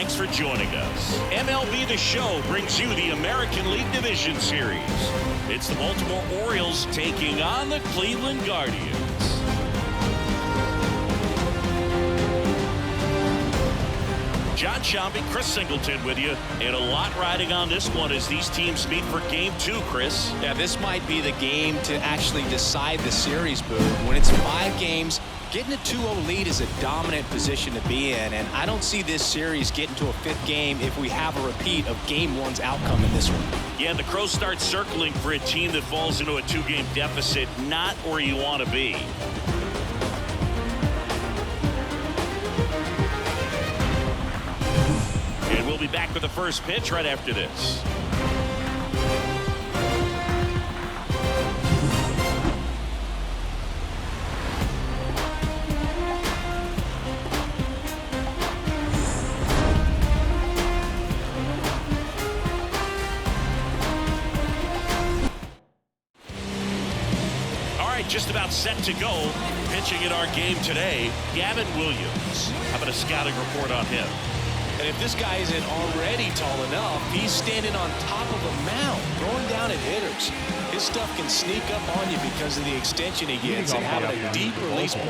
thanks for joining us. MLB The Show brings you the American League Division Series. It's the Baltimore Orioles taking on the Cleveland Guardians. John Shambi, Chris Singleton with you, and a lot riding on this one as these teams meet for Game 2, Chris. Yeah, this might be the game to actually decide the series, Boo. When it's 5 games, getting a 2-0 lead is a dominant position to be in, and I don't see this series getting to a 5th game if we have a repeat of Game 1's outcome in this one. Yeah, and the Crows start circling for a team that falls into a 2-game deficit, not where you want to be. And we'll be back with the first pitch right after this. All right, just about set to go. Pitching in our game today, Gavin Williams. How about a scouting report on him? And if this guy isn't already tall enough, he's standing on top of a mound, throwing down at hitters. His stuff can sneak up on you because of the extension he gets and having a deep release point.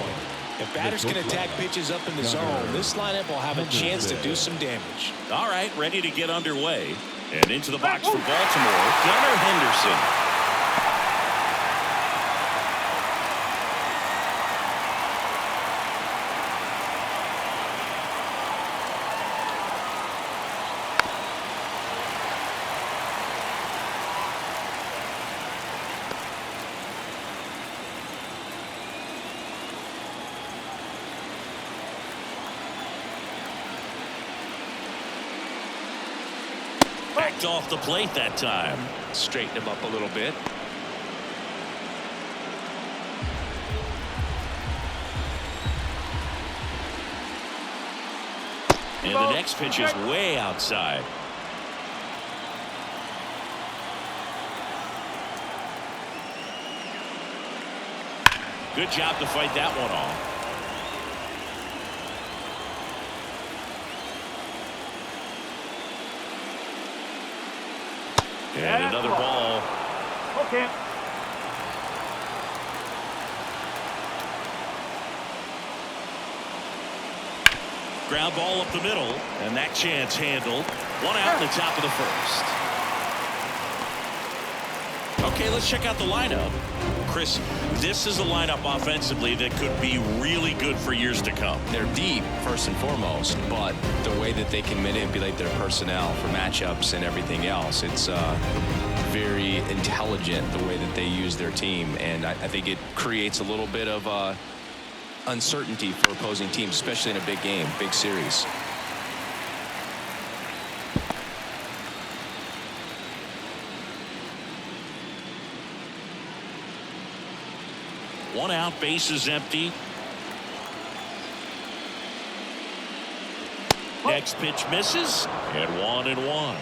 If batters can attack pitches up in the zone, this lineup will have a chance to do some damage. All right, ready to get underway. And into the box for Baltimore, Gunnar Henderson. Backed off the plate that time. Straighten him up a little bit. And the next pitch is way outside. Good job to fight that one off. And another ball. Okay. Ground ball up the middle, and that chance handled. 1 out in the top of the first. Okay, let's check out the lineup. Chris, this is a lineup offensively that could be really good for years to come. They're deep, first and foremost, but the way that they can manipulate their personnel for matchups and everything else, it's very intelligent the way that they use their team, and I think it creates a little bit of uncertainty for opposing teams, especially in a big game, big series. One out, bases empty. Next pitch misses, and 1-1.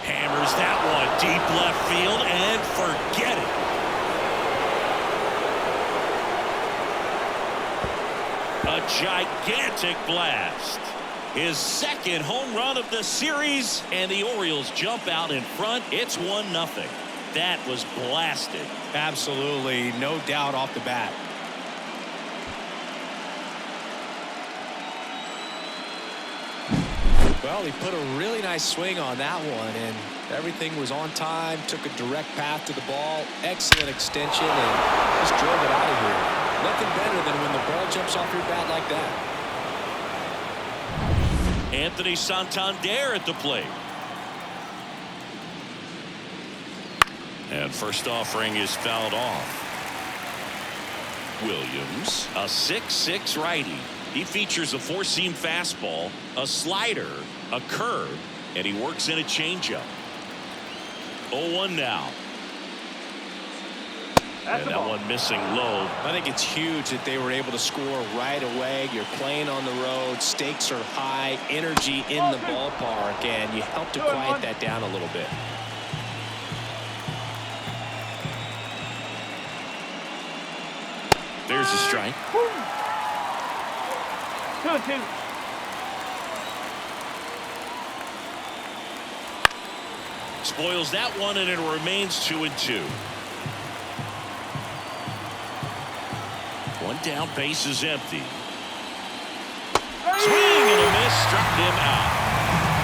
Hammers that one deep left field and forget it. A gigantic blast. His second home run of the series, and the Orioles jump out in front. It's 1-0. That was blasted. Absolutely, no doubt off the bat. Well, he put a really nice swing on that one, and everything was on time, took a direct path to the ball, excellent extension, and just drove it out of here. Nothing better than when the ball jumps off your bat like that. Anthony Santander at the plate. And first offering is fouled off. Williams, a 6'6" righty. He features a 4-seam fastball, a slider, a curve, and he works in a changeup. 0-1 now. And that one missing low. I think it's huge that they were able to score right away. You're playing on the road. Stakes are high. Energy in the ballpark. And you help to quiet that down a little bit. There's a strike. 2-2. Spoils that one, and it remains 2-2. One down, base is empty. Swing and a miss, struck him out.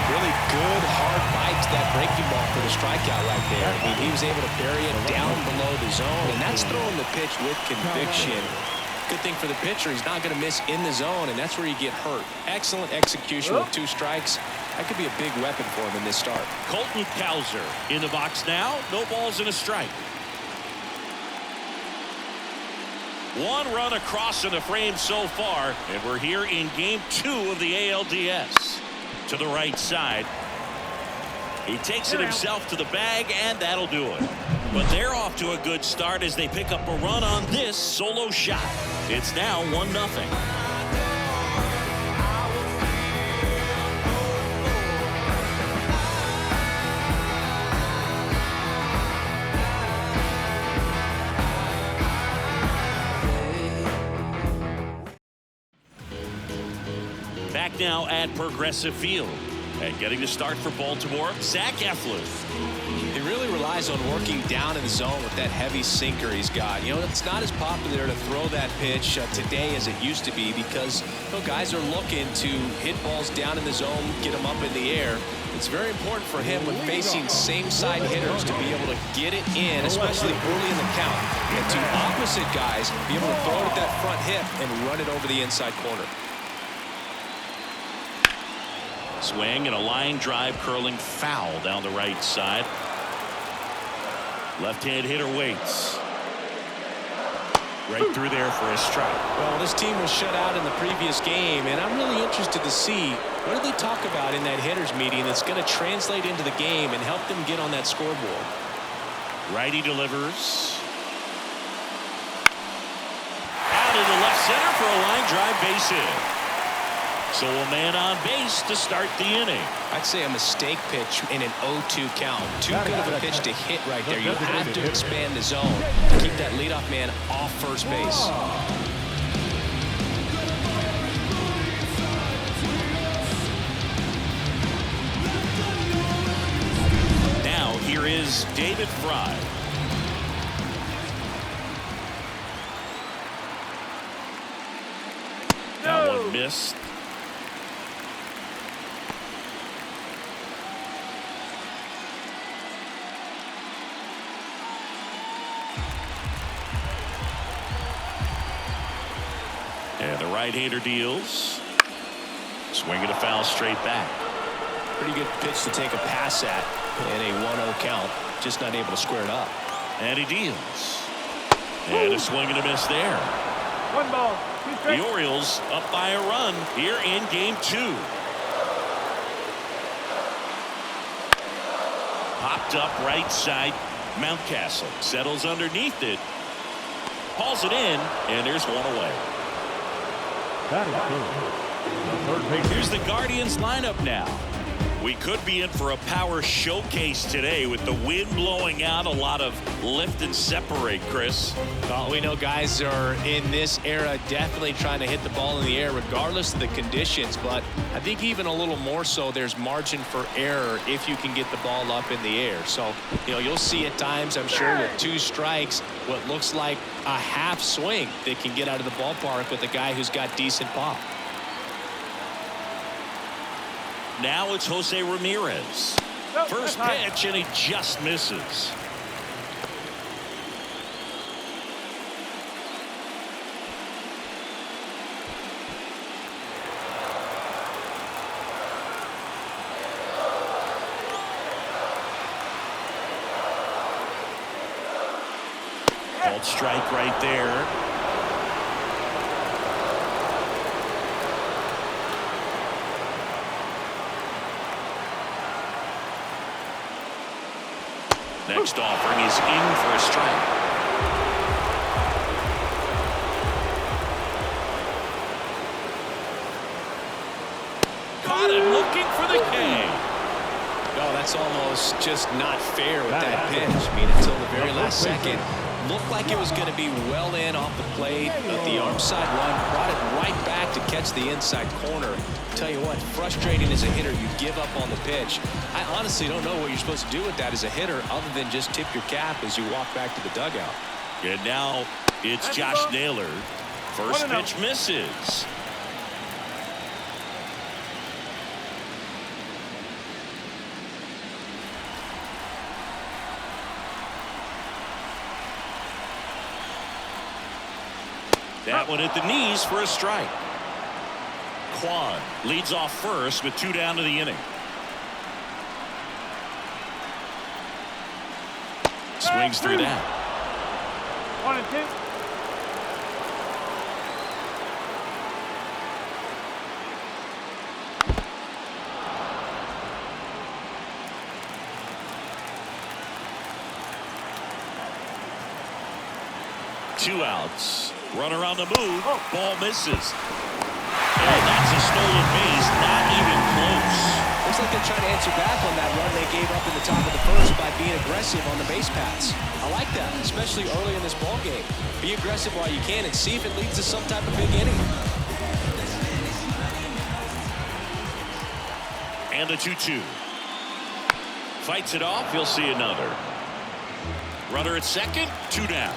Really good, hard bite to that breaking ball for the strikeout right there. I mean, he was able to bury it down below the zone, and that's throwing the pitch with conviction. Good thing for the pitcher, he's not going to miss in the zone, and that's where you get hurt. Excellent execution with 2 strikes. That could be a big weapon for him in this start. Colton Cowser in the box now. No balls and a strike. 1 run across in the frame so far, and we're here in game 2 of the ALDS. To the right side. He takes it himself to the bag, and that'll do it. But they're off to a good start as they pick up a run on this solo shot. It's now 1-0. Back now at Progressive Field. And getting the start for Baltimore, Zach Eflin. He really relies on working down in the zone with that heavy sinker he's got. You know, it's not as popular to throw that pitch today as it used to be because, you know, guys are looking to hit balls down in the zone, get them up in the air. It's very important for him when facing same-side hitters to be able to get it in, especially early in the count, and to opposite guys be able to throw it at that front hip and run it over the inside corner. Swing and a line drive curling foul down the right side. Left-hand hitter waits. Right through there for a strike. Well, this team was shut out in the previous game, and I'm really interested to see what did they talk about in that hitters meeting that's going to translate into the game and help them get on that scoreboard. Righty delivers. Out into left center for a line drive base hit. So a man on base to start the inning. I'd say a mistake pitch in an 0-2 count. Too good of a pitch to hit right there. You have to expand the zone to keep that leadoff man off first base. Now here is David Fry. That one missed. And the right-hander deals. Swinging a foul straight back. Pretty good pitch to take a pass at in a 1-0 count. Just not able to square it up. And he deals. And a swing and a miss there. 1 ball, 2 strikes. The Orioles up by a run here in game 2. Popped up right side. Mountcastle settles underneath it. Hauls it in, and there's one away. Here's the Guardians lineup now. We could be in for a power showcase today with the wind blowing out, a lot of lift and separate, Chris. Well, we know guys are in this era definitely trying to hit the ball in the air regardless of the conditions, but I think even a little more so there's margin for error if you can get the ball up in the air. So, you know, you'll see at times, I'm sure, with 2 strikes, what looks like a half swing that can get out of the ballpark with a guy who's got decent pop. Now it's Jose Ramirez. First pitch, and he just misses. Called strike right there. Next offering is in for a strike. Caught him looking for the K. Oh, that's almost just not fair with that pitch. I mean, until the very last second, Looked like it was going to be well in off the plate, but the arm side one brought it right back to catch the inside corner. Tell you what, frustrating as a hitter, you give up on the pitch. I honestly don't know what you're supposed to do with that as a hitter other than just tip your cap as you walk back to the dugout. And now it's Josh Naylor. First pitch misses. That one at the knees for a strike. Kwan leads off first with 2 down to the inning. Swings through that. 1-2. Two outs. Runner on the move. Ball misses. And that's a stolen base. Not even close. Looks like they're trying to answer back on that run they gave up in the top of the first by being aggressive on the base paths. I like that, especially early in this ball game. Be aggressive while you can and see if it leads to some type of big inning. And the 2-2. Fights it off. You'll see another. Runner at second. 2 down.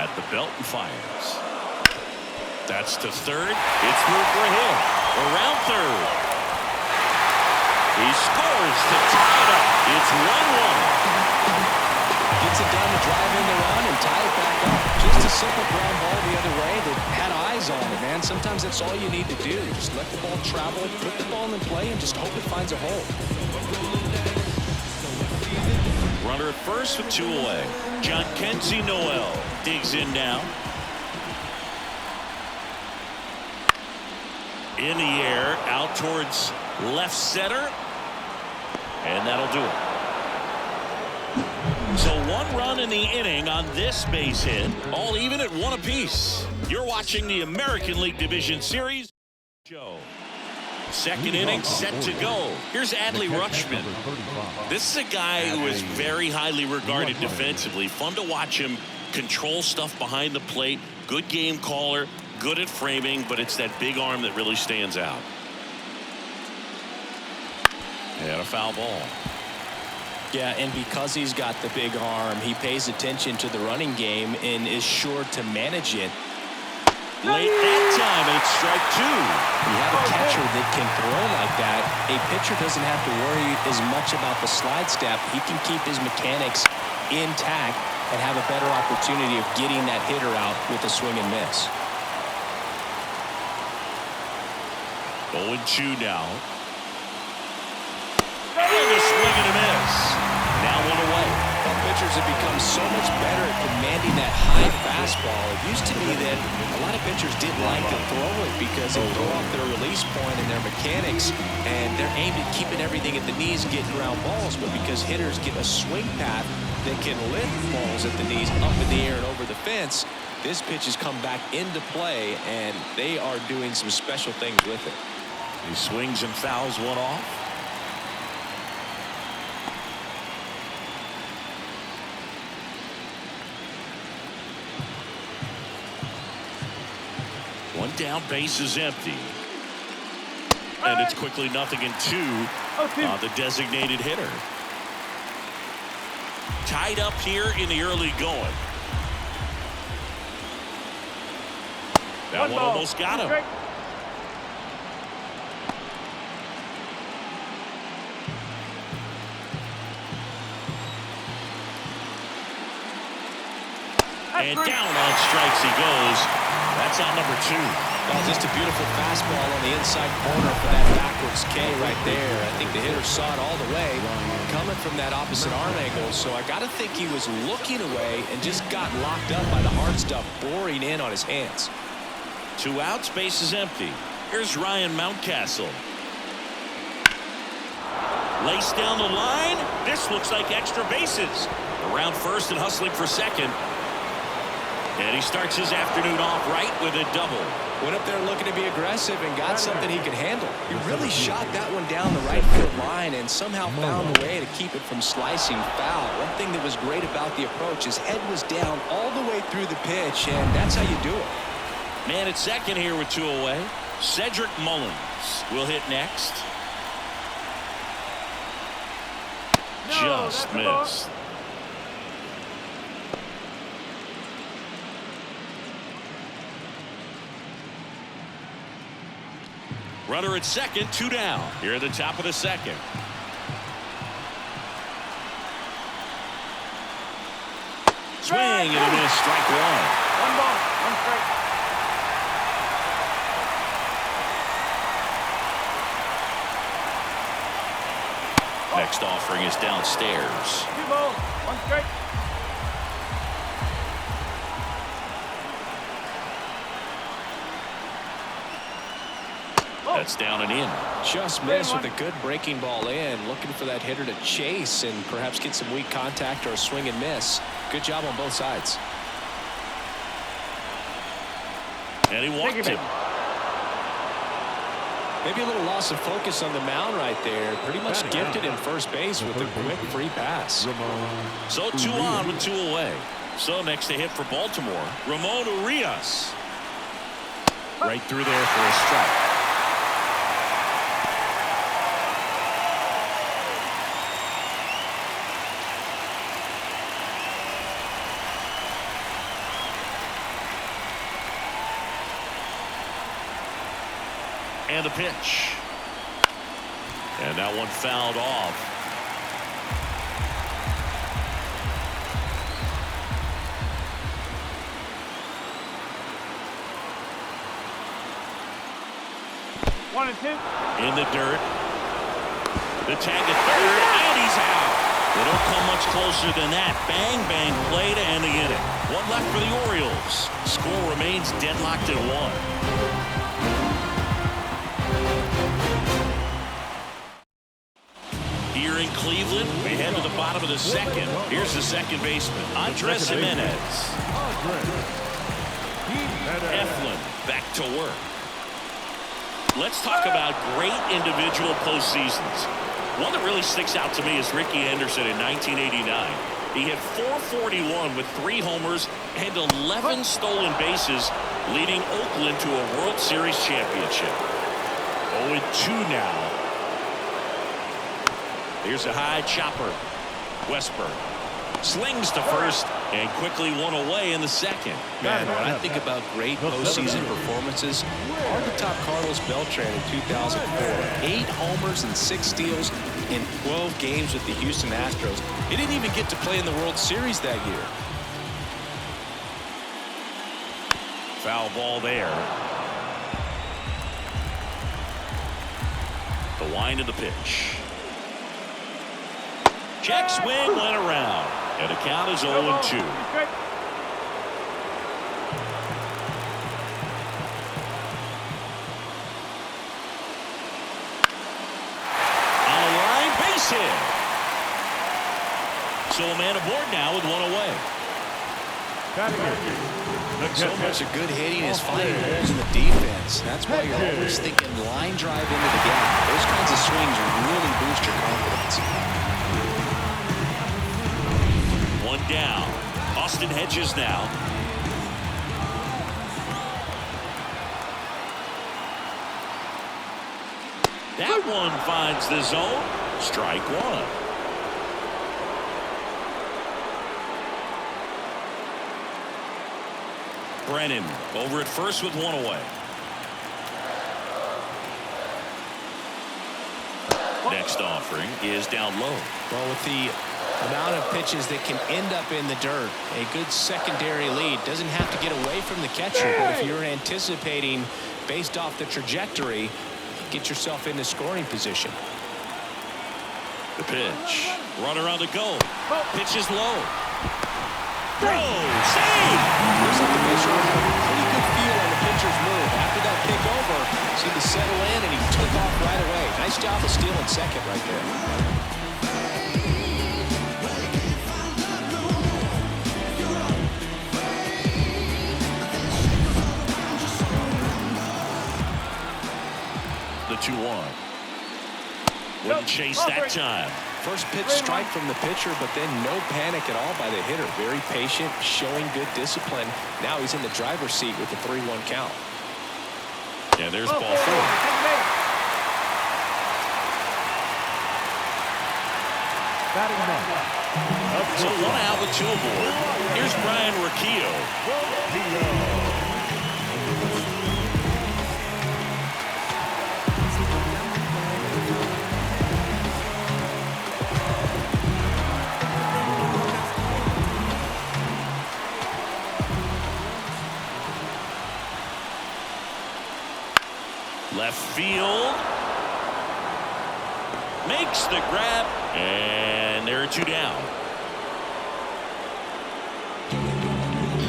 At the belt and fires. That's to third. It's through for a hit. Around third. He scores to tie it up. It's 1-1. Gets it done to drive in the run and tie it back up. Just a simple ground ball the other way that had eyes on it, man. Sometimes that's all you need to do. Just let the ball travel, put the ball in play, and just hope it finds a hole. Runner at first with 2 away. John Kenzie Noel digs in now. In the air, out towards left center. And that'll do it. So 1 run in the inning on this base hit. All even at 1 apiece. You're watching the American League Division Series. Joe. Second inning set to go. Here's Adley Rutschman. This is a guy who is very highly regarded defensively. Fun to watch him control stuff behind the plate. Good game caller, good at framing, but it's that big arm that really stands out. And a foul ball. Yeah, and because he's got the big arm, he pays attention to the running game and is sure to manage it. Late that time, and it's strike 2. You have a catcher that can throw like that. A pitcher doesn't have to worry as much about the slide step. He can keep his mechanics intact and have a better opportunity of getting that hitter out with a swing and miss. 0-2 now. And a swing and a miss. Now 1 away. Well, pitchers have become so much better at commanding that high fastball. It used to be that a lot of pitchers didn't like to throw it because it would throw off their release point and their mechanics, and they're aimed at keeping everything at the knees, getting ground balls. But because hitters get a swing path that can lift balls at the knees up in the air and over the fence, this pitch has come back into play, and they are doing some special things with it. He swings and fouls 1 off. One down, base is empty. And it's quickly 0-2 on the designated hitter. Tied up here in the early going. That one almost got him. And down on strikes he goes. That's on number 2. Well, just a beautiful fastball on the inside corner for that backwards K right there. I think the hitter saw it all the way coming from that opposite arm angle. So I got to think he was looking away and just got locked up by the hard stuff boring in on his hands. 2 outs, base is empty. Here's Ryan Mountcastle. Laced down the line. This looks like extra bases. Around first and hustling for second. And he starts his afternoon off right with a double. Went up there looking to be aggressive and got something he could handle. He really shot that one down the right field line and somehow found a way to keep it from slicing foul. One thing that was great about the approach, his head was down all the way through the pitch, and that's how you do it. Man at second here with 2 away. Cedric Mullins will hit next. Just missed. Runner at second, 2 down. Here at the top of the second. Swing and a miss, strike 1. 1 ball, 1 strike. Next offering is downstairs. 2 balls, 1 strike. That's down and in. Just missed with a good breaking ball in. Looking for that hitter to chase and perhaps get some weak contact or a swing and miss. Good job on both sides. And he walked him. Maybe a little loss of focus on the mound right there. Pretty much gifted in first base with a quick free pass. So 2 on with 2 away. So next to hit for Baltimore, Ramon Urias. Right through there for a strike. And the pitch. And that one fouled off. One and 2. In the dirt. The tag at third, and he's out. They don't come much closer than that. Bang, bang play to end the inning. 1 left for the Orioles. Score remains deadlocked at 1. Here in Cleveland, we head to the bottom of the second. Here's the second baseman, Andres Jimenez. Eflin back to work. Let's talk about great individual postseasons. One that really sticks out to me is Ricky Henderson in 1989. He hit .441 with 3 homers and 11 stolen bases, leading Oakland to a World Series championship. 0-2 now. Here's a high chopper. Westburg slings to first and quickly 1 away in the second. Man, when I think about great postseason performances, on the top Carlos Beltran in 2004. 8 homers and 6 steals in 12 games with the Houston Astros. He didn't even get to play in the World Series that year. Foul ball there. The wind of the pitch. Check swing went around. And the count is 0-2. On the line, base hit. So a man aboard now with 1 away. So much of good hitting is finding holes in the defense. That's why you're always thinking line drive into the gap. Those kinds of swings really boost your confidence. 1 down. Austin Hedges now. That one finds the zone. Strike 1. Brennan over at first with 1 away. Next offering is down low. Well, with the amount of pitches that can end up in the dirt, a good secondary lead doesn't have to get away from the catcher. But if you're anticipating based off the trajectory, get yourself into scoring position. The pitch. Runner on the go. Pitch is low. Throw. Save. Looks like the pitcher had a pretty good feel on the pitcher's move. After that pick over, seemed to settle in, and he took off right away. Nice job of stealing second right there. 2-1. Wouldn't chase that time. First pitch strike from the pitcher, but then no panic at all by the hitter. Very patient, showing good discipline. Now he's in the driver's seat with the 3-1 count. Yeah, there's ball 4. So 1 out with 2 aboard. Here's Brian Riccio. Left field. Makes the grab. And there are 2 down.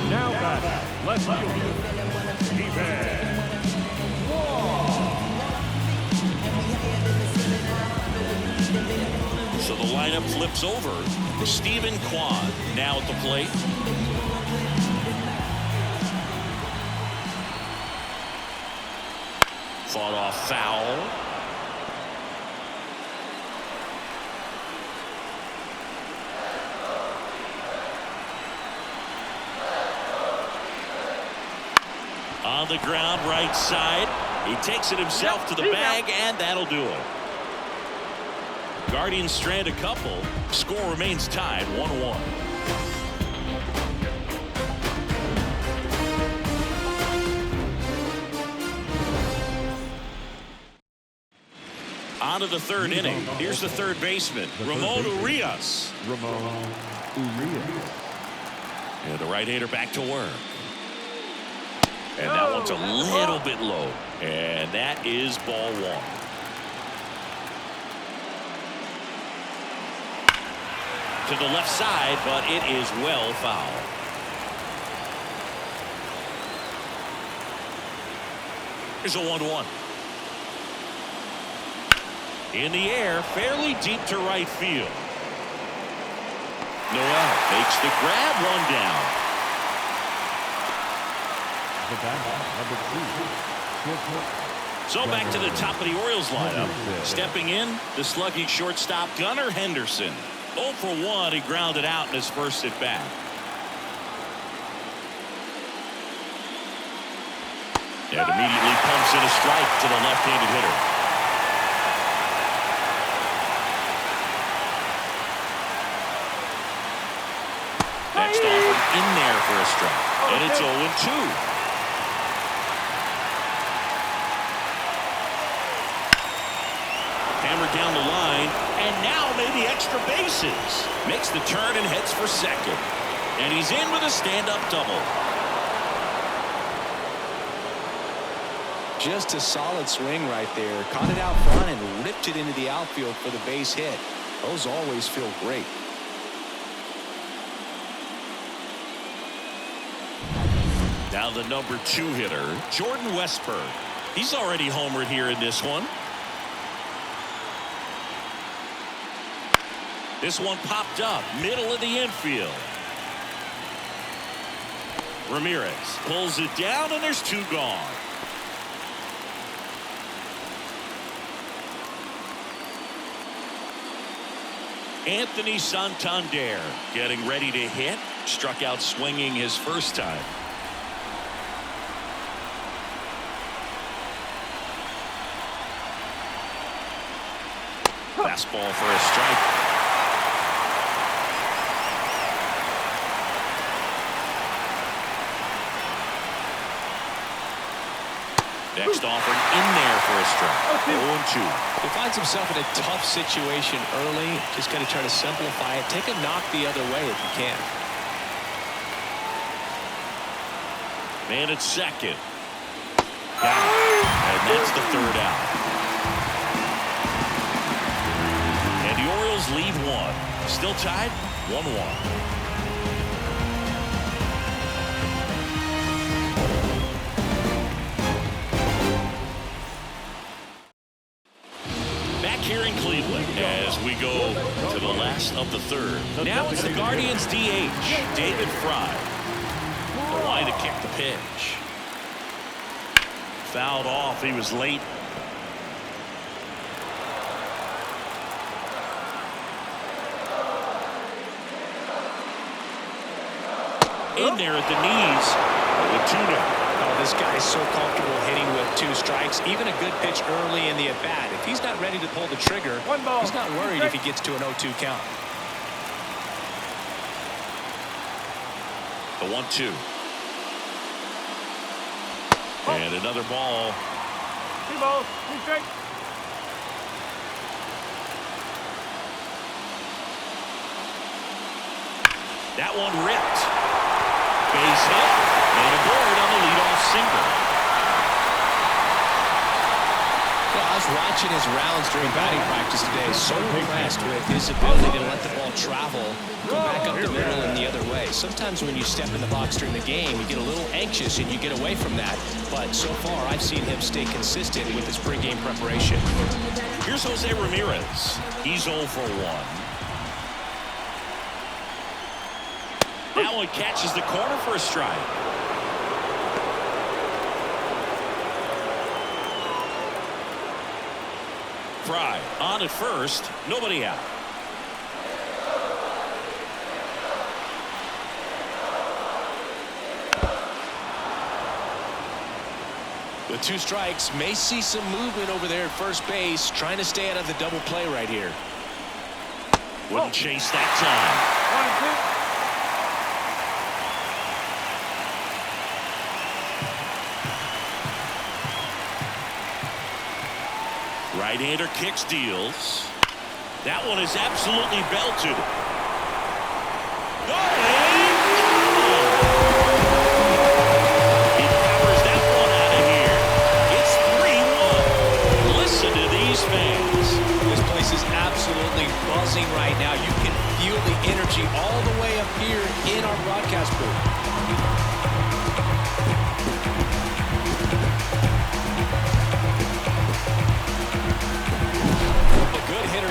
Now back. Left field. So the lineup flips over. Stephen Kwan now at the plate. Fought off foul. On the ground, right side. He takes it himself to the bag, and that'll do it. Guardians strand a couple. Score remains tied 1-1. On to the 3rd inning. Here's the 3rd baseman, Ramon Urias. And the right-hander back to work. And that one's a little bit low. And that is ball 1. To the left side, but it is well foul. Here's a 1-1. In the air, fairly deep to right field. Noel makes the grab, 1 down. So back to the top of the Orioles lineup. Stepping in, the sluggy shortstop Gunnar Henderson. 0 for 1, he grounded out in his first at bat. And immediately pumps in a strike to the left-handed hitter. Next offer in there for a strike. And it's 0-2. Hammered down the line, and now maybe extra bases. Makes the turn and heads for second. And he's in with a stand-up double. Just a solid swing right there. Caught it out front and ripped it into the outfield for the base hit. Those always feel great. Now the number 2 hitter, Jordan Westburg. He's already homered here in this one. This one popped up, middle of the infield. Ramirez pulls it down, and there's 2 gone. Anthony Santander getting ready to hit. Struck out swinging his first time. Fastball for a strike. Next offering in there for a strike. 0-2. He finds himself in a tough situation early. Just got to try to simplify it. Take a knock the other way if you can. Man at second. And that's the 3rd out. And the Orioles lead 1. Still tied 1-1. Here in Cleveland as we go to the last of the 3rd. Now it's the Guardians DH, David Fry. The line to kick the pitch. Fouled off. He was late. in there at the knees with 2 down. Oh, this guy is so comfortable hitting with 2 strikes. Even a good pitch early in the at-bat. If he's not ready to pull the trigger, he's not worried if he gets to an 0-2 count. The 1-2. And another ball. 2 balls, 2 strikes. That one ripped. Base hit. And aboard on the leadoff single. Well, I was watching his rounds during batting practice today. So impressed with his ability to let the ball travel, go back up the middle and the other way. Sometimes when you step in the box during the game, you get a little anxious and you get away from that. But so far, I've seen him stay consistent with his pregame preparation. Here's Jose Ramirez. He's 0 for 1. That one catches the corner for a strike. Fry on at first, nobody out. With 2 strikes, may see some movement over there at first base, trying to stay out of the double play right here. Wouldn't chase that time. 1-2. Right-hander kicks, deals. That one is absolutely belted. He powers that one out of here. It's 3-1. Listen to these fans. This place is absolutely buzzing right now. You can feel the energy all the way up here in our broadcast booth.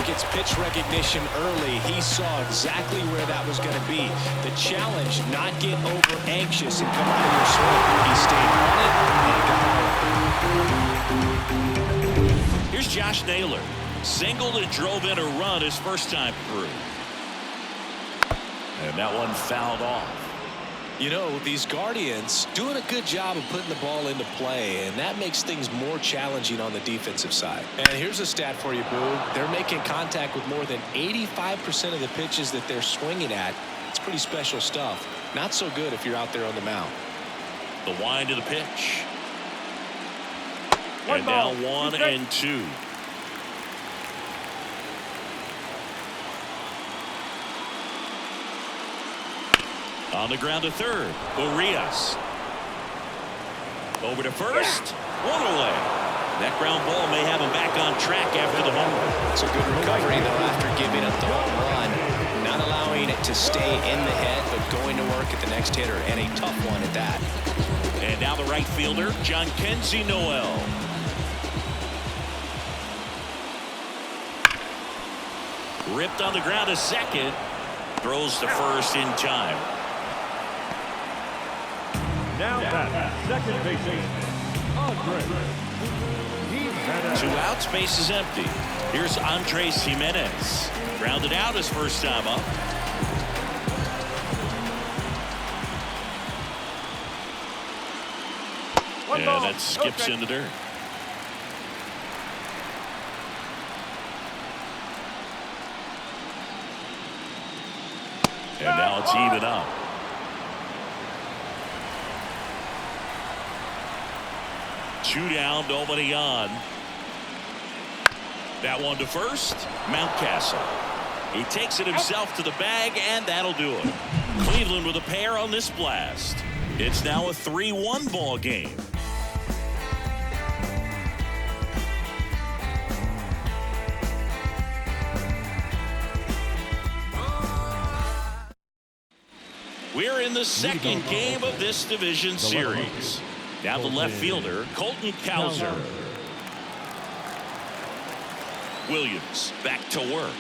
Gets pitch recognition early. He saw exactly where that was going to be. The challenge, not get over anxious and come out of your swing. He stayed on it and got out. Here's Josh Naylor. Singled and drove in a run his first time through. And that one fouled off. You know, these Guardians doing a good job of putting the ball into play, and that makes things more challenging on the defensive side. And here's a stat for you, Boo. They're making contact with more than 85% of the pitches that they're swinging at. It's pretty special stuff. Not so good if you're out there on the mound. The wind of the pitch. One and ball, now 1 and 2. On the ground to third. Urias. Over to first. 1 away. That ground ball may have him back on track after the home run. It's a good recovery, though, after giving up the home run. Not allowing it to stay in the head, but going to work at the next hitter, and a tough one at that. And now the right fielder, John Kenzie Noel. Ripped on the ground to second. Throws to first in time. Now that second baseman, Andres. 2 outs, base is empty. Here's Andres Jimenez. Grounded out his first time up. And that skips in the dirt. And now it's even up. Two down, nobody on. That one to first, Mountcastle. He takes it himself to the bag, and that'll do it. Cleveland with a pair on this blast. It's now a 3-1 ball game. We're in the second game of this division series. Now the left fielder, Colton Cowser. Williams back to work.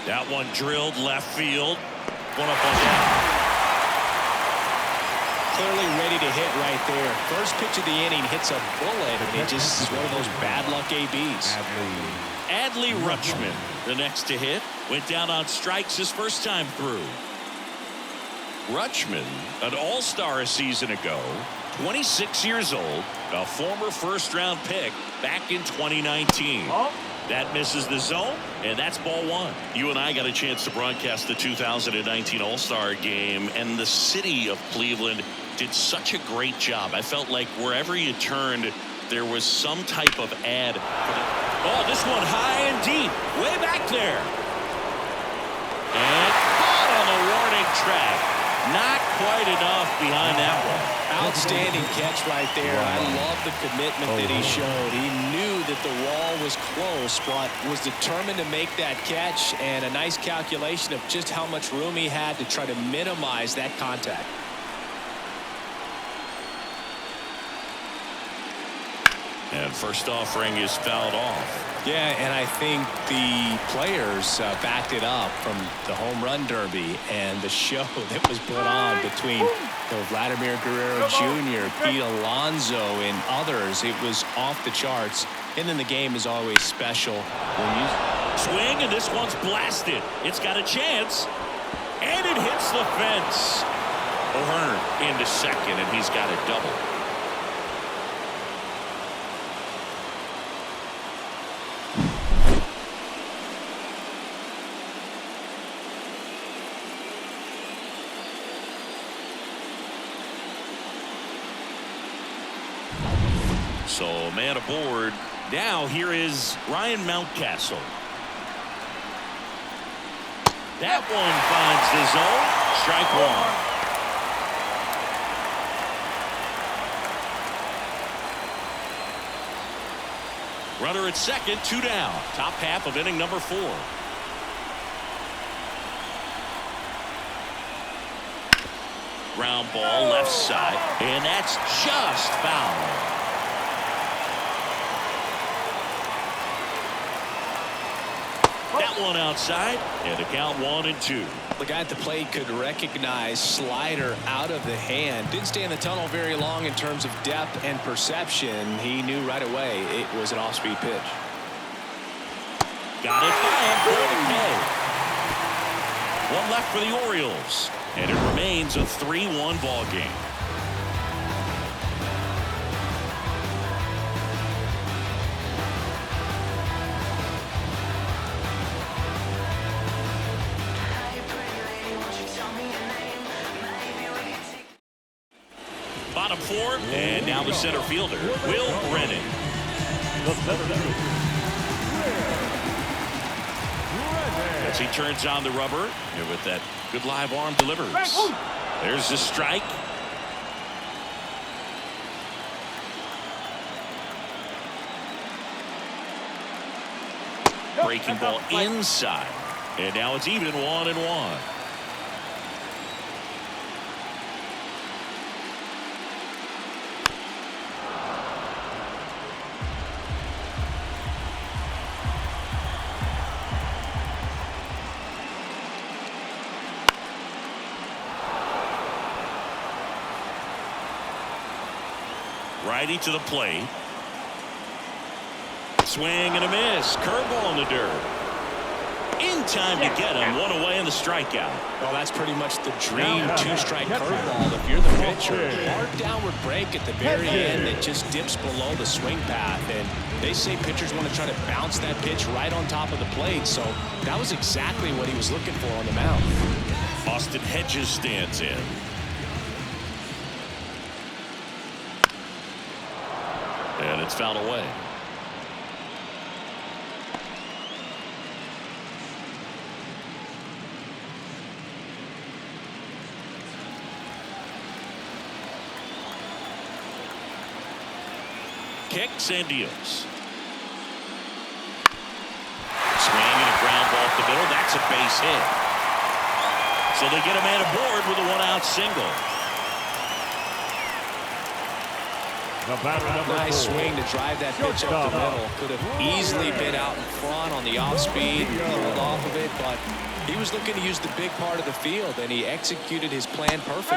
That one drilled left field. One up on down. Clearly ready to hit right there. First pitch of the inning hits a bullet, and it just is one of those bad luck ABs. Adley Rutschman, the next to hit, went down on strikes his first time through. Rutschman, an all-star a season ago, 26 years old, a former first-round pick back in 2019. That misses the zone, and that's ball one. You and I got a chance to broadcast the 2019 All-Star game, and the city of Cleveland did such a great job. I felt like wherever you turned, there was some type of ad. Oh, this one high and deep, way back there. And caught on the warning track. Not quite enough behind that one. Outstanding catch right there. I love the commitment that he showed. He knew that the wall was close, but was determined to make that catch, and a nice calculation of just how much room he had to try to minimize that contact. And first offering is fouled off. Yeah, and I think the players backed it up from the home run derby and the show that was put on between Vladimir Guerrero Jr., Pete Alonso, and others. It was off the charts. And then the game is always special when you swing, and this one's blasted. It's got a chance, and it hits the fence. O'Hearn into second, and he's got a double. So man aboard. Now here is Ryan Mountcastle. That one finds the zone. Strike one. Runner at second, 2 down. Top half of inning number 4. Ground ball left side, and that's just foul. That one outside, and the count 1-2. The guy at the plate could recognize slider out of the hand. Didn't stay in the tunnel very long in terms of depth and perception. He knew right away it was an off-speed pitch. Got it by him. One left for the Orioles, and it remains a 3-1 ball game. Bottom 4, and now the center fielder, Will Brennan. As he turns on the rubber, and with that good live arm delivers. There's the strike. Breaking ball inside, and now it's even 1-1. Righty to the plate. Swing and a miss. Curveball in the dirt. In time to get him. One away in the strikeout. Well, that's pretty much the dream two-strike curveball if you're the pitcher. Hard downward break at the very end that just dips below the swing path. And they say pitchers want to try to bounce that pitch right on top of the plate. So that was exactly what he was looking for on the mound. Austin Hedges stands in. And it's fouled away. Kicks and deals. Swing and a ground ball up the middle. That's a base hit. So they get a man aboard with a 1-out single. Nice swing to drive that pitch up the middle. Could have easily been out in front on the off-speed, pulled off of it, but he was looking to use the big part of the field, and he executed his plan perfectly.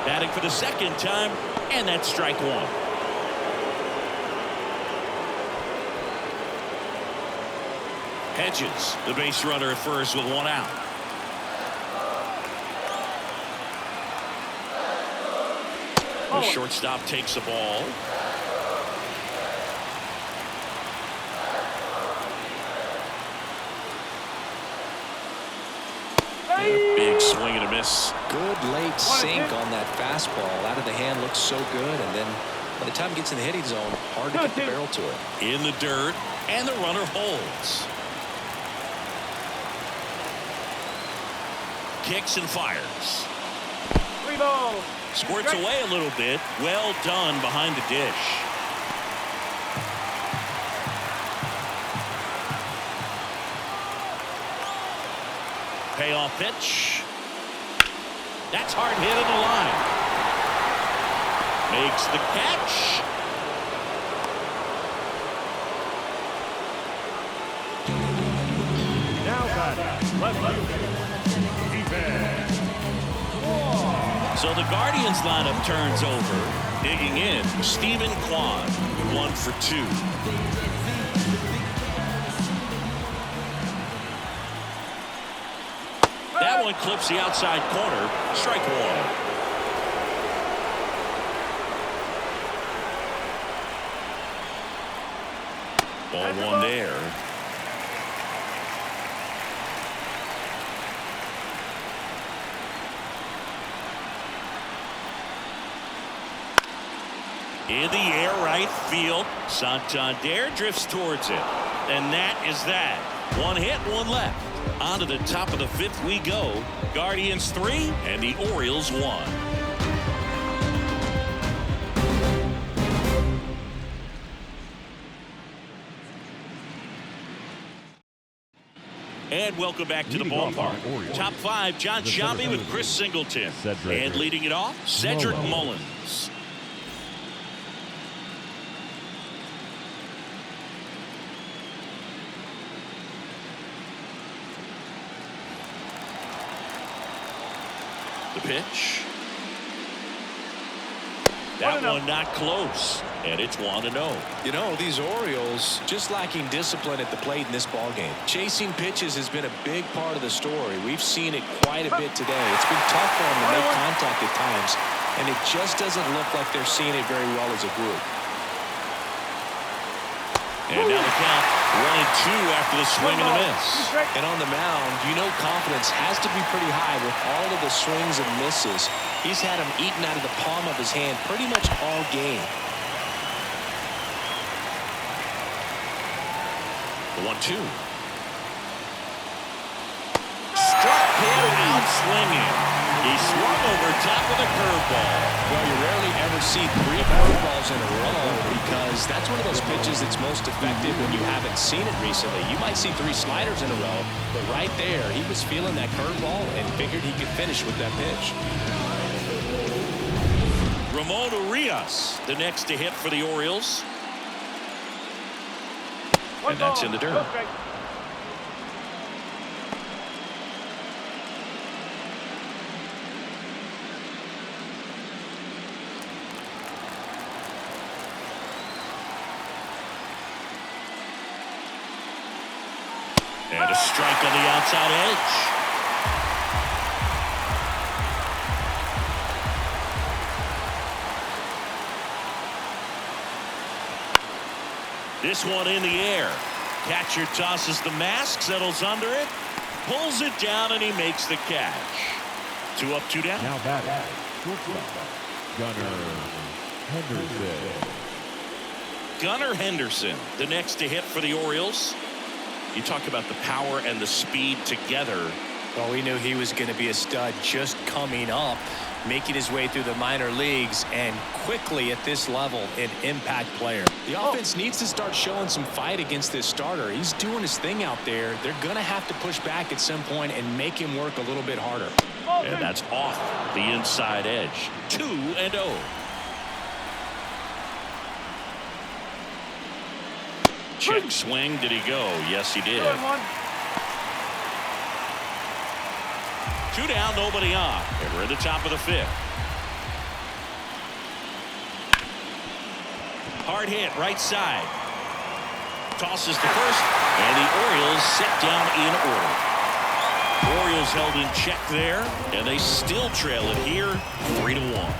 Batting for the second time, and that's strike 1. Hedges, the base runner at first with 1 out. The shortstop takes the ball. Big swing and a miss. Good late sink on that fastball. Out of the hand, looks so good. And then by the time it gets in the hitting zone, hard to get the barrel to it. In the dirt, and the runner holds. Kicks and fires. 3 balls. Squirts away a little bit. Well done behind the dish. Payoff pitch. That's hard hit in the line. Makes the catch. Now batting, left field, defense. So the Guardians lineup turns over. Digging in, Stephen Kwan, 1 for 2. That one clips the outside corner. Strike 1. Ball 1 there. In the air, right field. Santander drifts towards it. And that is that. 1 hit, 1 left. On to the top of the 5th we go. Guardians 3 and the Orioles 1. And welcome back to the ballpark. Top 5, John Sciambi with Chris Singleton. And leading it off, Cedric Mullins. The pitch. That one not close, and it's 1-0. You know, these Orioles just lacking discipline at the plate in this ballgame. Chasing pitches has been a big part of the story. We've seen it quite a bit today. It's been tough for them to make contact at times, and it just doesn't look like they're seeing it very well as a group. And now the count 1-2 after the swing and a miss. And on the mound, you know confidence has to be pretty high with all of the swings and misses. He's had them eaten out of the palm of his hand pretty much all game. The 1-2. Struck him out swinging. He swung over top of the curveball. Well, you rarely ever see 3 curveballs in a row because that's one of those pitches that's most effective when you haven't seen it recently. You might see 3 sliders in a row, but right there, he was feeling that curveball and figured he could finish with that pitch. Ramon Urias, the next to hit for the Orioles. And that's in the dirt. And a strike on the outside edge. This one in the air. Catcher tosses the mask, settles under it, pulls it down, and he makes the catch. 2 up, 2 down. Now batting, Gunnar Henderson. Gunnar Henderson, the next to hit for the Orioles. You talk about the power and the speed together. Well, we knew he was going to be a stud just coming up, making his way through the minor leagues, and quickly at this level, an impact player. The offense needs to start showing some fight against this starter. He's doing his thing out there. They're going to have to push back at some point and make him work a little bit harder. And that's off the inside edge. 2-0. Check swing. Did he go? Yes, he did. 2 down, nobody on. And we're at the top of the 5th. Hard hit, right side. Tosses to first, and the Orioles set down in order. Orioles held in check there, and they still trail it here, 3-1.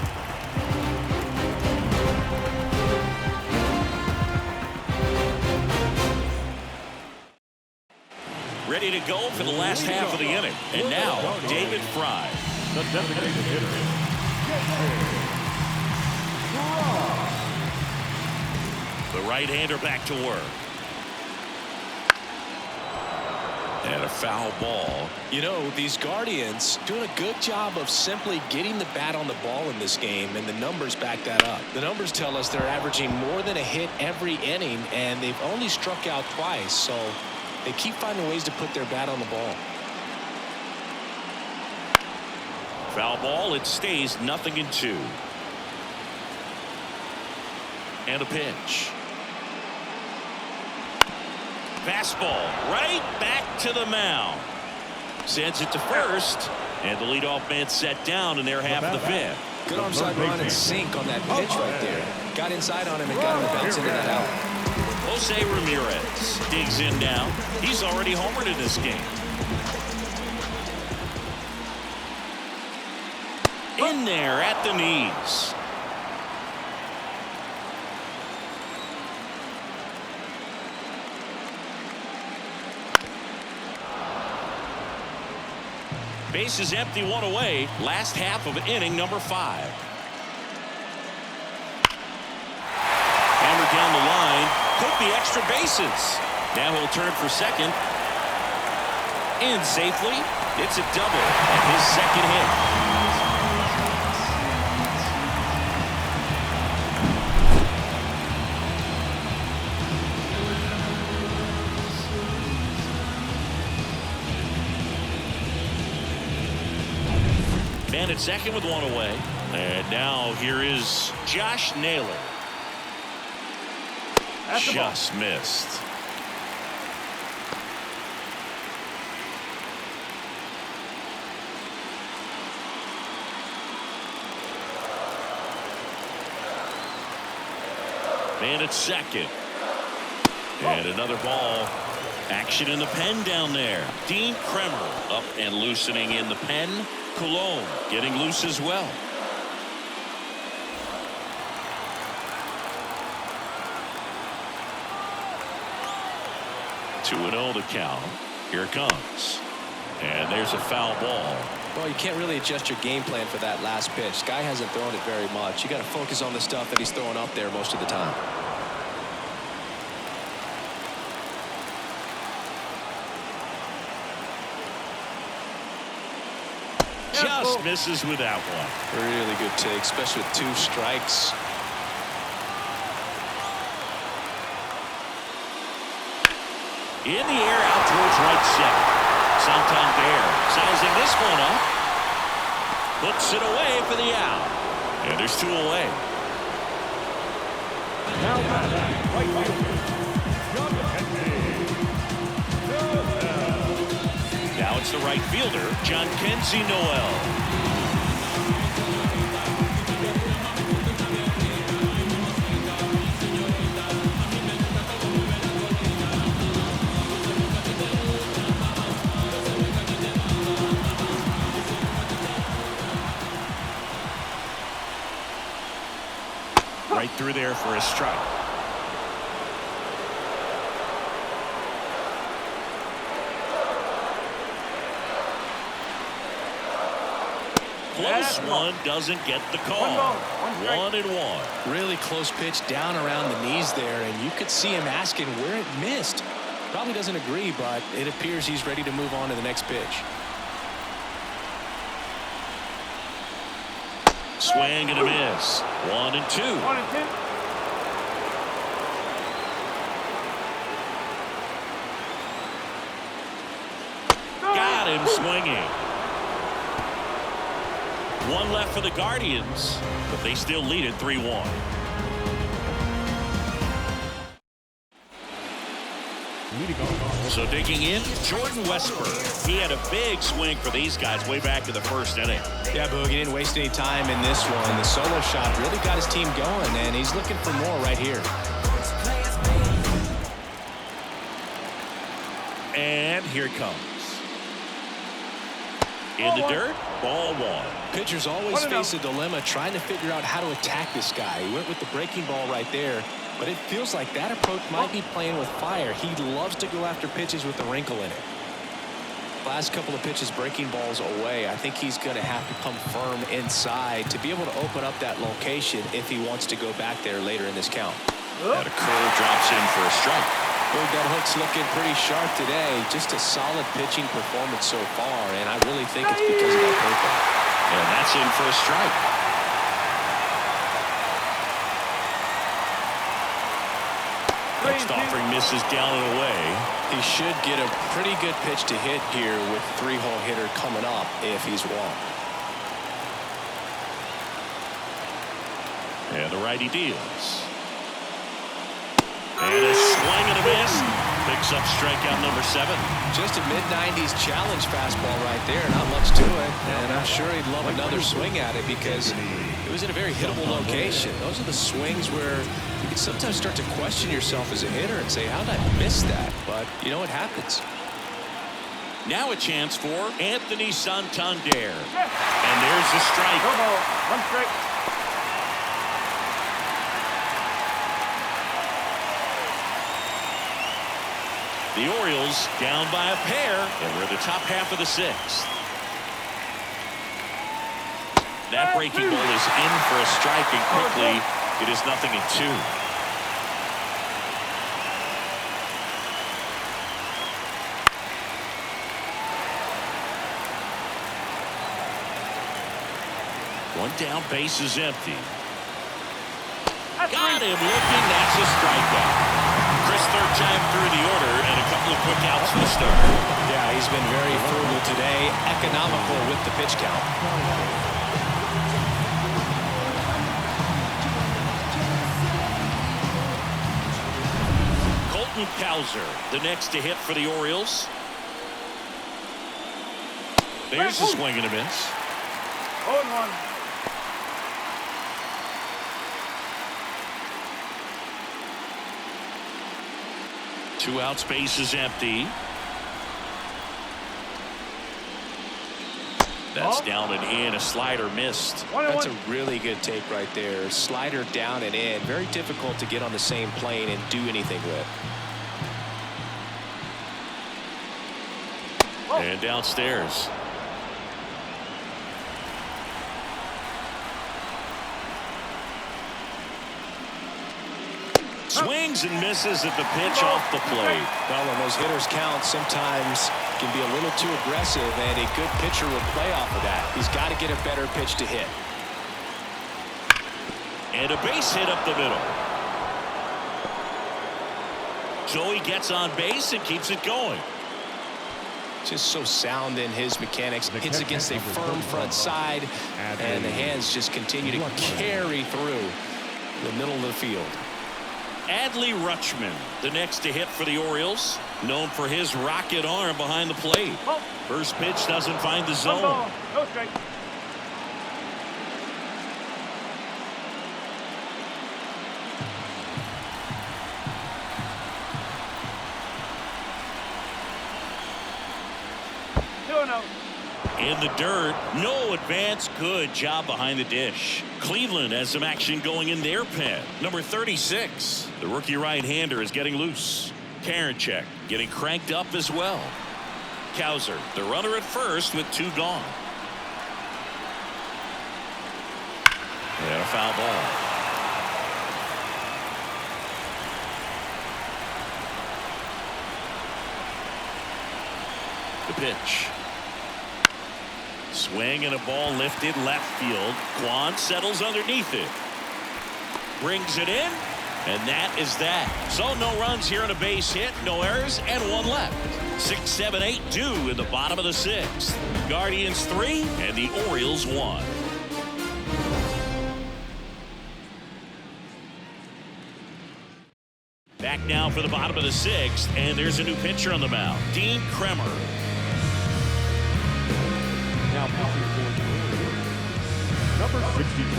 ready to go for the last half of the inning. And now, David Fry. The designated hitter is The right-hander back to work. And a foul ball. You know, these Guardians doing a good job of simply getting the bat on the ball in this game, and the numbers back that up. The numbers tell us they're averaging more than a hit every inning, and they've only struck out twice, so they keep finding ways to put their bat on the ball. Foul ball. It stays 0-2. And a pitch. Fastball right back to the mound. Sends it to first, and the leadoff man set down in their half of the fifth. Good onside run and sink on that pitch right there. Got inside on him and got him to bounce into that out. Jose Ramirez digs in now. He's already homered in this game. In there at the knees. Base is empty, one away. Last half of inning number 5. Hammered down the line. Took the extra bases. Now he'll turn for second. In safely. It's a double and his second hit. Man at second with one away. And now here is Josh Naylor. Just missed. Man at second. And another ball. Action in the pen down there. Dean Kremer up and loosening in the pen. Cologne getting loose as well. Two and 0 the count. Here it comes. And there's a foul ball. Well, you can't really adjust your game plan for that last pitch. Guy hasn't thrown it very much. You got to focus on the stuff that he's throwing up there most of the time. Just misses with that one. Really good take, especially with 2 strikes. In the air out towards right center. Santander sizing this one up. Puts it away for the out. And there's 2 away. now back, right fielder, Now it's the right fielder, John Kenzie Noel. Right through there for a strike. Close one, doesn't get the call. 1-1. Really close pitch down around the knees there, and you could see him asking where it missed. Probably doesn't agree, but it appears he's ready to move on to the next pitch. Swing and a miss. 1-2. Got him swinging. One left for the Guardians, but they still lead it 3-1. So digging in, Jordan Westburg. He had a big swing for these guys way back in the first inning. Yeah, Boog, he didn't waste any time in this one. The solo shot really got his team going, and he's looking for more right here. And here it comes. In the dirt, ball 1. Pitchers always face a dilemma trying to figure out how to attack this guy. He went with the breaking ball right there, but it feels like that approach might be playing with fire. He loves to go after pitches with a wrinkle in it. Last couple of pitches breaking balls away. I think he's going to have to come firm inside to be able to open up that location if he wants to go back there later in this count. That a curve drops in for a strike. Well, that hook's looking pretty sharp today. Just a solid pitching performance so far, and I really think it's because of that curveball. And that's in for a strike. Next offering misses down and away. He should get a pretty good pitch to hit here with three-hole hitter coming up if he's walked. And the righty deals. And a swing and a miss. Picks up strikeout number 7. Just a mid-90s challenge fastball right there. Not much to it. And I'm sure he'd love another swing at it because it was in a very hittable location. Those are the swings where you can sometimes start to question yourself as a hitter and say, how did I miss that? But, you know, it happens. Now a chance for Anthony Santander. And there's the strike. One strike. The Orioles down by a pair, and we're in the top half of the 6th. That breaking ball is in for a strike, and quickly it is 0-2. One down, base is empty. Got him looking. That's a strikeout. Chris, third time through the order, and a couple of quick outs for the start. Yeah, he's been very frugal today, economical with the pitch count. Colton Cowser, the next to hit for the Orioles. There's a swing and a miss. 0-1. Two outs, base is empty. That's down and in. A slider missed. That's a really good take right there. Slider down and in. Very difficult to get on the same plane and do anything with. And downstairs. Swings and misses at the pitch off the plate. Well, when those hitters count, sometimes can be a little too aggressive, and a good pitcher will play off of that. He's got to get a better pitch to hit. And a base hit up the middle. So he gets on base and keeps it going. Just so sound in his mechanics. Hits against a firm front side, and the hands just continue to carry through the middle of the field. Adley Rutschman, the next to hit for the Orioles, known for his rocket arm behind the plate. First pitch doesn't find the zone. No strike. In the dirt, no advance. Good job behind the dish. Cleveland has some action going in their pen. Number 36, the rookie right-hander is getting loose. Karinchak getting cranked up as well. Cowser, the runner at first with 2 gone. And a foul ball. The pitch. Swing and a ball lifted left field. Kwan settles underneath it. Brings it in. And that is that. So no runs here on a base hit. No errors and 1 left. 6, 7, 8 due in the bottom of the 6th. Guardians 3 and the Orioles 1. Back now for the bottom of the 6th. And there's a new pitcher on the mound. Dean Kremer. Now pitching for the Orioles, number 64.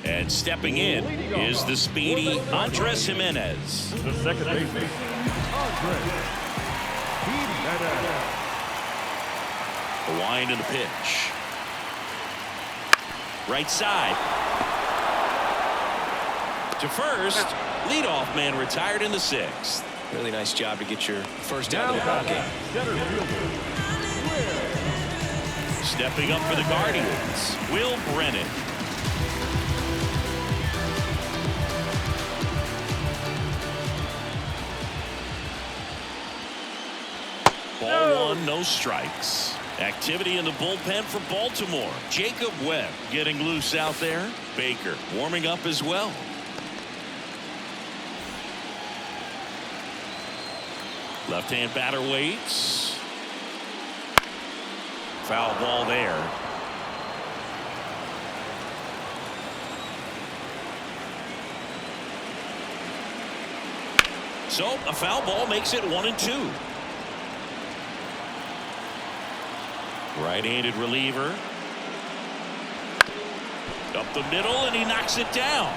And stepping in is the speedy Andres Jimenez. The second baseman, Andres Jimenez. The wind and the pitch. Right side. To first, leadoff man retired in the 6th. Really nice job to get your first out of the ball game. Center fielder. Stepping up for the Guardians, Will Brennan. Ball 1, no strikes. Activity in the bullpen for Baltimore. Jacob Webb getting loose out there. Baker warming up as well. Left-hand batter waits. Foul ball there. So a foul ball makes it 1-2. Right-handed reliever. Up the middle, and he knocks it down.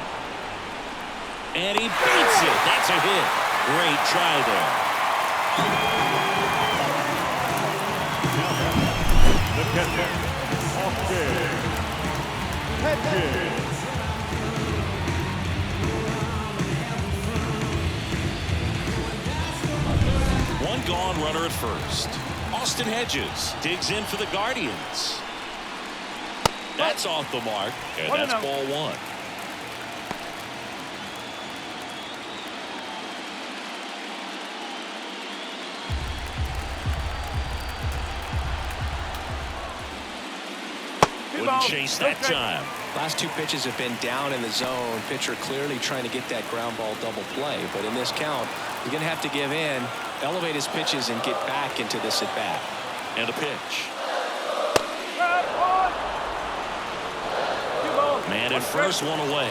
And he beats it. That's a hit. Great try there. The catcher, Austin Hedges. One gone, runner at first. Austin Hedges digs in for the Guardians. That's off the mark, and that's ball 1. Wouldn't chase that time. Last 2 pitches have been down in the zone. Pitcher clearly trying to get that ground ball double play. But in this count, he's going to have to give in, elevate his pitches, and get back into this at bat. And a pitch. Man at first, one away.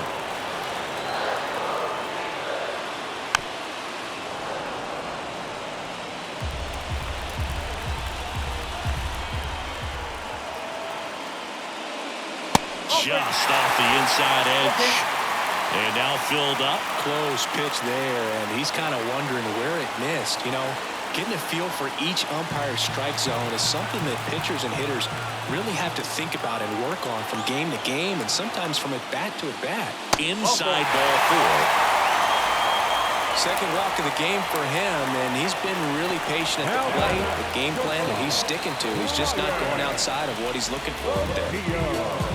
Just off the inside edge. And now filled up. Close pitch there, and he's kind of wondering where it missed. You know, getting a feel for each umpire's strike zone is something that pitchers and hitters really have to think about and work on from game to game, and sometimes from at bat to at bat. Inside ball 4. Second walk of the game for him, and he's been really patient at the plate. The game plan that he's sticking to, he's just not going outside of what he's looking for up there.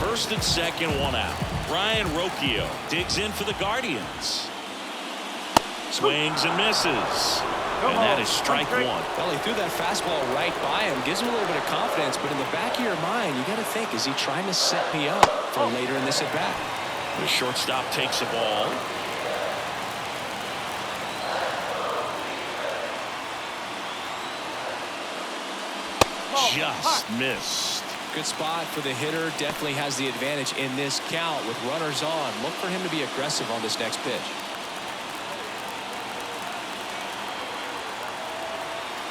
First and second, one out. Ryan Rocchio digs in for the Guardians. Swings and misses. And that is strike 1. Well, he threw that fastball right by him. Gives him a little bit of confidence, but in the back of your mind, you got to think, is he trying to set me up for later in this at bat? The shortstop takes the ball. Just missed. Good spot for the hitter. Definitely has the advantage in this count with runners on. Look for him to be aggressive on this next pitch.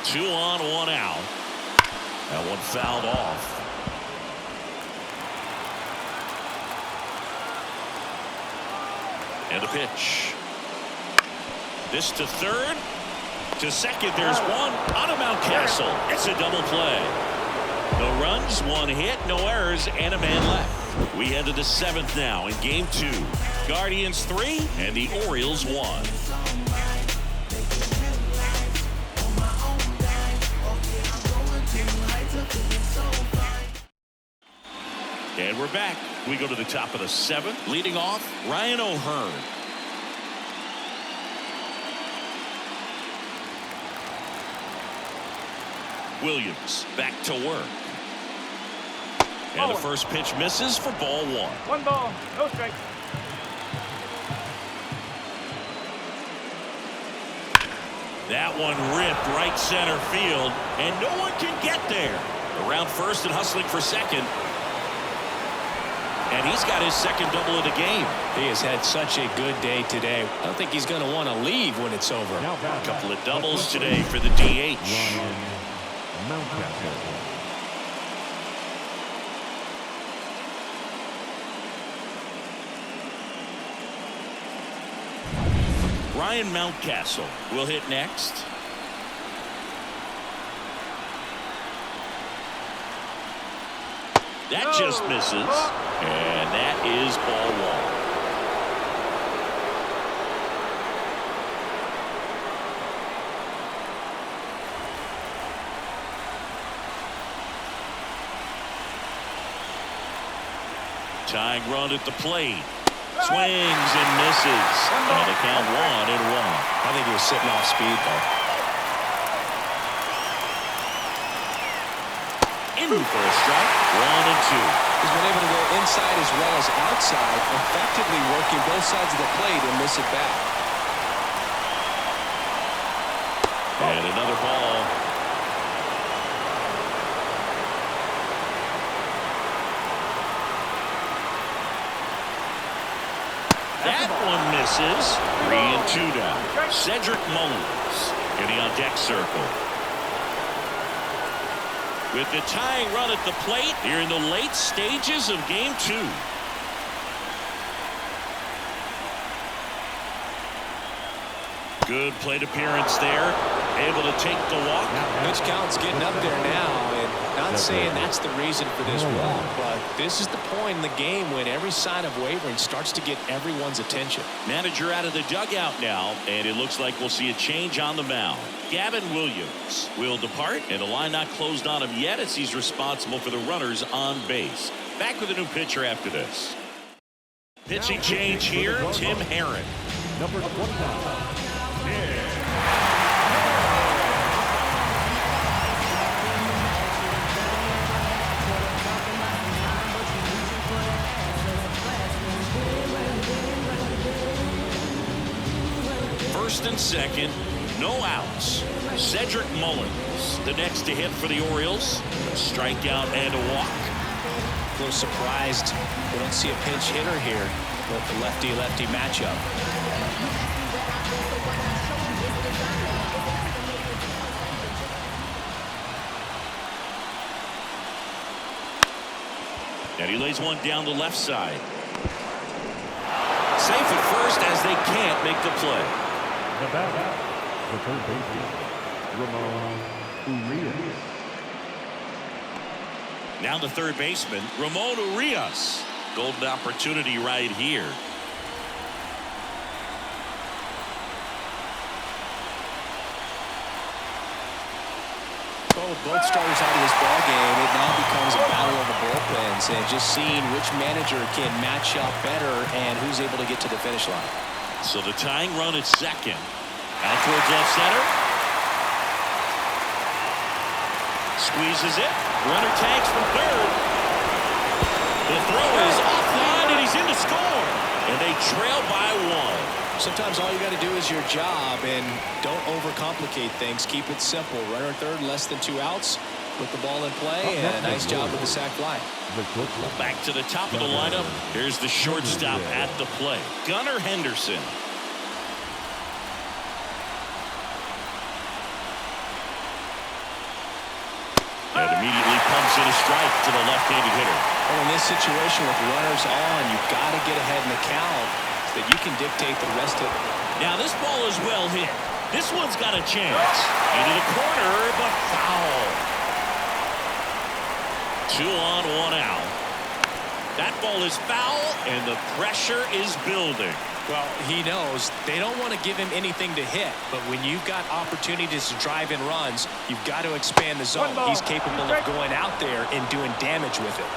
2 on, 1 out. That one fouled off. And a pitch. This to third. To second, there's one on a Mountcastle. It's a double play. No runs, 1 hit, no errors, and a man left. We head to the 7th now in game 2. Guardians 3 and the Orioles 1. And we're back. We go to the top of the 7th. Leading off, Ryan O'Hearn. Williams back to work. And the first pitch misses for ball 1. 1 ball, no strikes. That one ripped right center field, and no one can get there. Around first and hustling for second. And he's got his second double of the game. He has had such a good day today. I don't think he's going to want to leave when it's over. A couple of doubles today for the DH. Ryan Mountcastle will hit next. That just misses. And that is ball 1. Tying run at the plate. Swings and misses. And a count 1-1. I think he was sitting off speed, though. In for a strike. 1-2. He's been able to go inside as well as outside, effectively working both sides of the plate in this at bat. And another ball. That one misses. 3-2 down. Cedric Mullins getting on deck circle. With the tying run at the plate, here in the late stages of Game 2. Good plate appearance there. Able to take the walk. Pitch count's getting up there now, and not saying that's the reason for this walk, but this is the point in the game when every sign of wavering starts to get everyone's attention. Manager out of the dugout now, and it looks like we'll see a change on the mound. Gavin Williams will depart, and the line not closed on him yet as he's responsible for the runners on base. Back with a new pitcher after this. Pitching change here, Tim Herron. Number 29. First and second, no outs. Cedric Mullins, the next to hit for the Orioles. A strikeout and a walk. A little surprised we don't see a pinch hitter here with the lefty-lefty matchup. And he lays one down the left side. Safe at first as they can't make the play. The batter, the third baseman, Ramon Urias. Now the third baseman, Ramon Urias. Golden opportunity right here. Well, with both starters out of this ball game, it now becomes a battle of the bullpens and just seeing which manager can match up better and who's able to get to the finish line. So the tying run at second. Out towards left center. Squeezes it. Runner tags from third. The throw is offline and he's in to score. And they trail by one. Sometimes all you got to do is your job and don't overcomplicate things. Keep it simple. Runner at third, less than 2 outs. Put the ball in play and a nice job with the sac fly. Back to the top of the lineup. Here's the shortstop at the plate, Gunnar Henderson. And immediately pumps in a strike to the left-handed hitter. Well, in this situation with runners on, you've got to get ahead in the count so that you can dictate the rest of it. Now this ball is well hit. This one's got a chance. Into the corner, but foul. 2 on, 1 out. That ball is foul, and the pressure is building. Well, he knows they don't want to give him anything to hit, but when you've got opportunities to drive in runs, you've got to expand the zone. He's capable of going out there and doing damage with it.